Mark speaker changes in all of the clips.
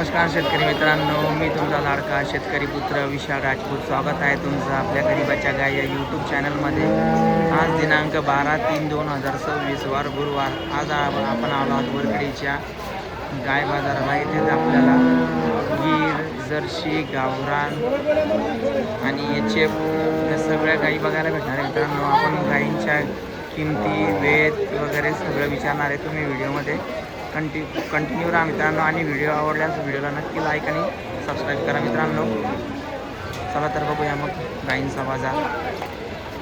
Speaker 1: नमस्कार शेतकरी मित्रांनो, मी तुमचा लाडका शेतकरी पुत्र विशाल राजपूत. स्वागत आहे तुमचं आपल्या गरीबाच्या गाय या यूट्यूब चॅनलमध्ये. आज दिनांक 12/3/2026 वार गुरुवार. आज आपण आलो आहोत वरकडीच्या गाय बाजाराला. इथे आपल्याला गीर, जर्सी, गावरान आणि एचएफ या सगळ्या गायी बघायला भेटणार आहे. मित्रांनो, आपण गायींच्या किमती, वेद वगैरे सगळं विचारणार आहे. तुम्ही व्हिडिओमध्ये कंटिन्यू राहा मित्रांनो. आणि व्हिडिओ आवडल्यास व्हिडिओला नक्की लाईक आणि सबस्क्राईब करा मित्रांनो. चला तर बघूया मग गायींचा बाजार.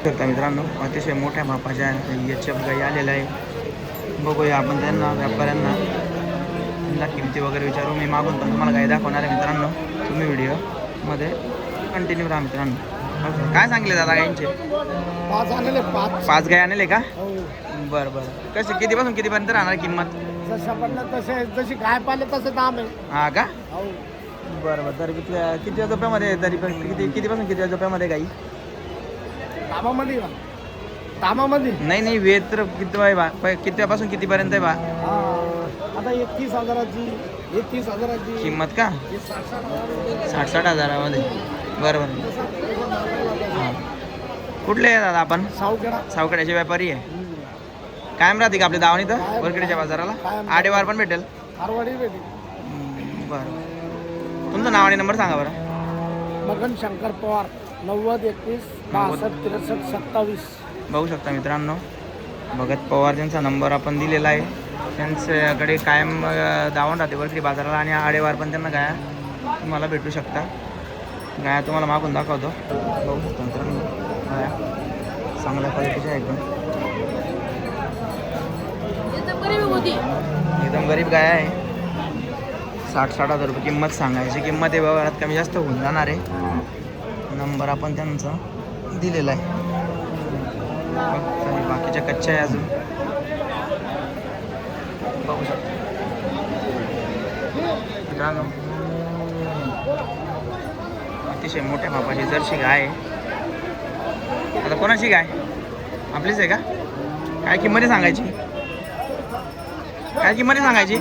Speaker 1: तर मित्रांनो, अतिशय मोठ्या मापाच्या एचएफ गायी आलेल्या आहे. बघूया आपण त्यांना, व्यापाऱ्यांना त्यांना किमती वगैरे विचारू. मी मागून पण तुम्हाला गाय दाखवणार आहे मित्रांनो. तुम्ही व्हिडिओमध्ये कंटिन्यू राहा मित्रांनो. काय सांगले दादा गायींचे? 5 गाय आणले का? बरं बरं. कसे कितीपासून कितीपर्यंत राहणार किंमत?
Speaker 2: जशी गाय पाहिले तसं दाम आहे.
Speaker 1: हा का? बरं बरं. तर किती रुपयामध्ये, तरी पण कितीपासून किती रुपयामध्ये गाई?
Speaker 2: दामामध्ये
Speaker 1: नाही वेद तर किती आहे बा? कितीपासून कितीपर्यंत आहे बा?
Speaker 2: आता 31,000ची
Speaker 1: किंमत का? 60-60 हजारामध्ये. बरं बरं. हां, कुठले आहे दादा आपण? सावखेड्याचे व्यापारी आहे. कायम राहते का आपल्या दावणी तर वरकडीच्या बाजाराला? आडेवार पण भेटेल? बरं. तुमचं नाव आणि नंबर सांगा बरं.
Speaker 2: मगन शंकर पवार, 90-31-62-63-27.
Speaker 1: बघू शकता मित्रांनो, भगत पवार त्यांचा नंबर आपण दिलेला आहे. त्यांच्याकडे कायम दावण राहते वरकडी बाजाराला आणि आडेवार पण त्यांना गाया तुम्हाला भेटू शकता. गाया तुम्हाला मागून दाखवतो. बघू शकता मित्रांनो, गाया चांगल्या क्वालिटीच्या एकदम गरीब गाय आहे. 60-60 हजार रुपये किंमत सांगायची. किंमत आहे व्यवहारात कमी जास्त होऊन जाणार आहे. नंबर आपण त्यांचा दिलेला आहे. बाकीच्या कच्च्या आहे अजून. बघू शकतो मित्रांनो, अतिशय मोठ्या मापाची जर्सी गाय आहे. आता कोणाची गाय? आपलीच आहे का? काय किंमत सांगायची? काय किंमत सांगायची?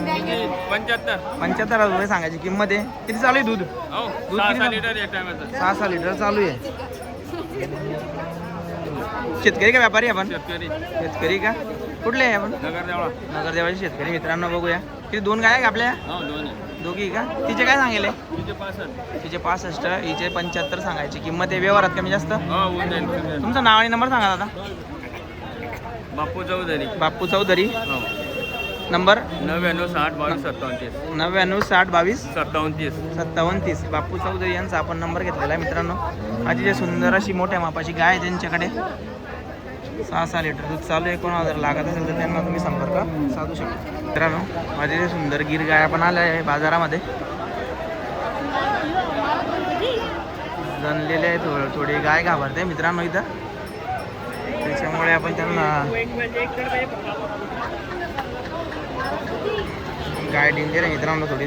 Speaker 1: 75 रुपये सांगायची किंमत आहे. किती चालू आहे दूध? दूध 6 लिटर चालू आहे. शेतकरी का व्यापारी आपण? शेतकरी का? कुठले आहे आपण? नगरदेवाचे शेतकरी मित्रांनो. बघूया किती. 2 गाय आहे का आपल्या? दोघी का? तिचे काय सांगेल? तिचे 65, हिचे 75 सांगायची किंमत आहे. व्यवहारात कमी जास्त? तुमचं नाव आणि नंबर सांगा दादा. बापू चौधरी. नंबर 99-60-22-27-30. बापू चौधरी यांचा आपण नंबर घेतलेला आहे मित्रांनो. अतिशय सुंदर अशी मोठ्या मापाची गाय आहे त्यांच्याकडे. 6 लिटर दूध चालू आहे. कोणाला जर लागत असेल तर त्यांना तुम्ही संपर्क साधू शकता मित्रांनो. अतिशय सुंदर गिर गाय आपण आल्या आहे बाजारामध्ये. जनलेले आहे थोडी गाय घाबरते मित्रांनो इथं, त्याच्यामुळे आपण त्यांना गाय डेंजर आहे मित्रांनो. थोडी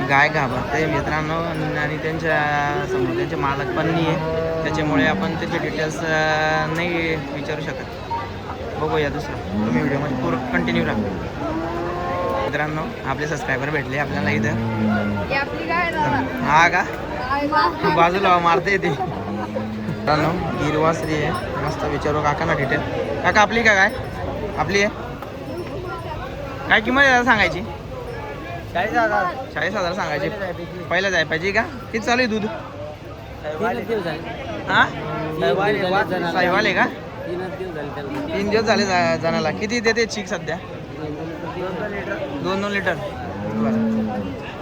Speaker 1: गाय घाबरते मित्रांनो आणि त्यांच्या समोर त्यांचे मालक पण नाही आहे, त्याच्यामुळे आपण त्याचे डिटेल्स नाही विचारू शकत. बघूया दुसरं. तुम्ही व्हिडिओमध्ये पूर्ण कंटिन्यू राहा मित्रांनो. आपले सबस्क्रायबर भेटले आपल्याला इथं. हा का? बाजूला मारते येते मित्रांनो. गिरवासरी आहे मस्त. विचारू काकांना डिटेल. काका आपली का गाय? आपली आहे. काय किंमत सांगायची? 40,000 सांगायची. पहिला जाय पाहिजे का? किती चालू आहे दूध? हां, साईवाल आहे का? 3 दिवस झाले जाण्याला. किती देते चीक सध्या? 2 लिटर.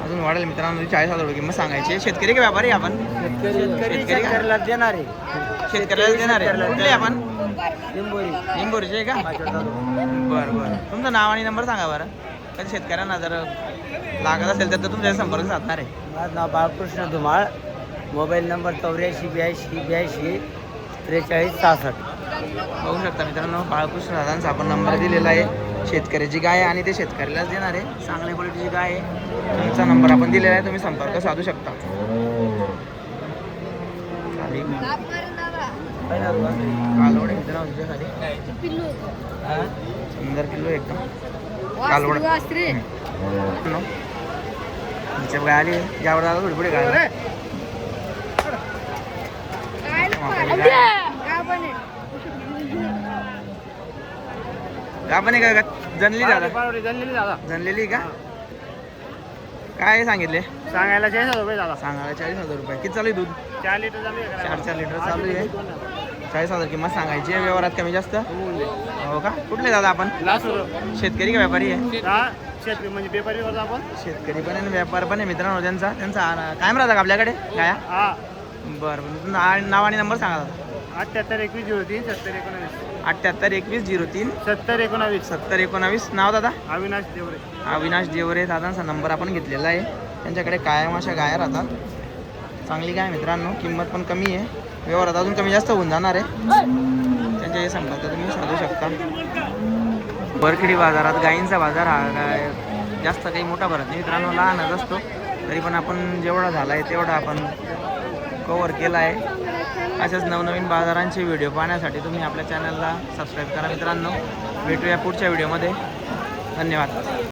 Speaker 1: अजून वाढेल मित्रांनो. 40,000 रुपये किंमत सांगायची. शेतकरी का व्यापारी आपण?
Speaker 2: शेतकऱ्याला देणार आहे.
Speaker 1: शेतकऱ्याला देणार आहे. कुठले आपण? निंबोरीचे आहे का? बरं. तुमचं नाव आणि नंबर सांगा बरं. कधी शेतकऱ्यांना जर लागत असेल तर तुमच्या संपर्क साधणार आहे.
Speaker 2: माझं नाव बाळकृष्ण धुमाळ. Mobile number 84-82-82-43-66.
Speaker 1: बघू शकता मित्रांनो, बाळकृष्ण दादांचा आपण नंबर दिलेला आहे. शेतकऱ्याची गाय आहे आणि ते शेतकऱ्यालाच देणार आहे. चांगल्या क्वालिटीची गाय आहे. तुमचा नंबर आपण दिलेला आहे, तुम्ही संपर्क साधू शकता. कालवड आहे मित्रांनो तुझ्यासाठी. सुंदर पिल्लू एकदम कालवड. हिच्या गाय आली यावर दादा थोडी पुढे गाय का पण का जनली दादा जनलेली का काय सांगितले
Speaker 2: सांगायला 40,000 रुपये झाला.
Speaker 1: सांगायला 40,000 रुपये किती चालू आहे दूध
Speaker 2: 4 लिटर चालू आहे.
Speaker 1: 4 लिटर चालू आहे 40,000 किंमत सांगायची आहे व्यवहारात कमी जास्त हो का कुठले दादा आपण शेतकरी का व्यापारी आहे
Speaker 2: शेतकरी म्हणजे व्यापारी करतो आपण.
Speaker 1: शेतकरी पण आहे आणि व्यापार पण आहे मित्रांनो त्यांचा कायम राहता का आपल्याकडे गाया
Speaker 2: हा
Speaker 1: बरं नाव आणि नंबर सांगा दादा
Speaker 2: 78 21 03 70 19
Speaker 1: 78 21 03
Speaker 2: 70 19
Speaker 1: 70 19 नाव दादा
Speaker 2: अविनाश देवरे.
Speaker 1: अविनाश देवरे दादांचा नंबर आपण घेतलेला आहे त्यांच्याकडे कायम अशा गाया राहतात चांगली गाय मित्रांनो किंमत पण कमी आहे व्यवहारात अजून कमी जास्त होऊन जाणार आहे त्यांच्या हे संपर्क तुम्ही साधू शकता बरखेडी बाजारात गायींचा बाजार हा काय जास्त काही मोठा भरत नाही मित्रांनो लहानच असतो तरी पण आपण जेवढा झाला आहे तेवढा आपण कवर केला आहे अशाच नवनवीन बाजारांचे व्हिडिओ पाहण्यासाठी तुम्ही आपल्या चॅनलला सबस्क्राईब करा मित्रांनो भेटूया पुढच्या व्हिडिओमध्ये धन्यवाद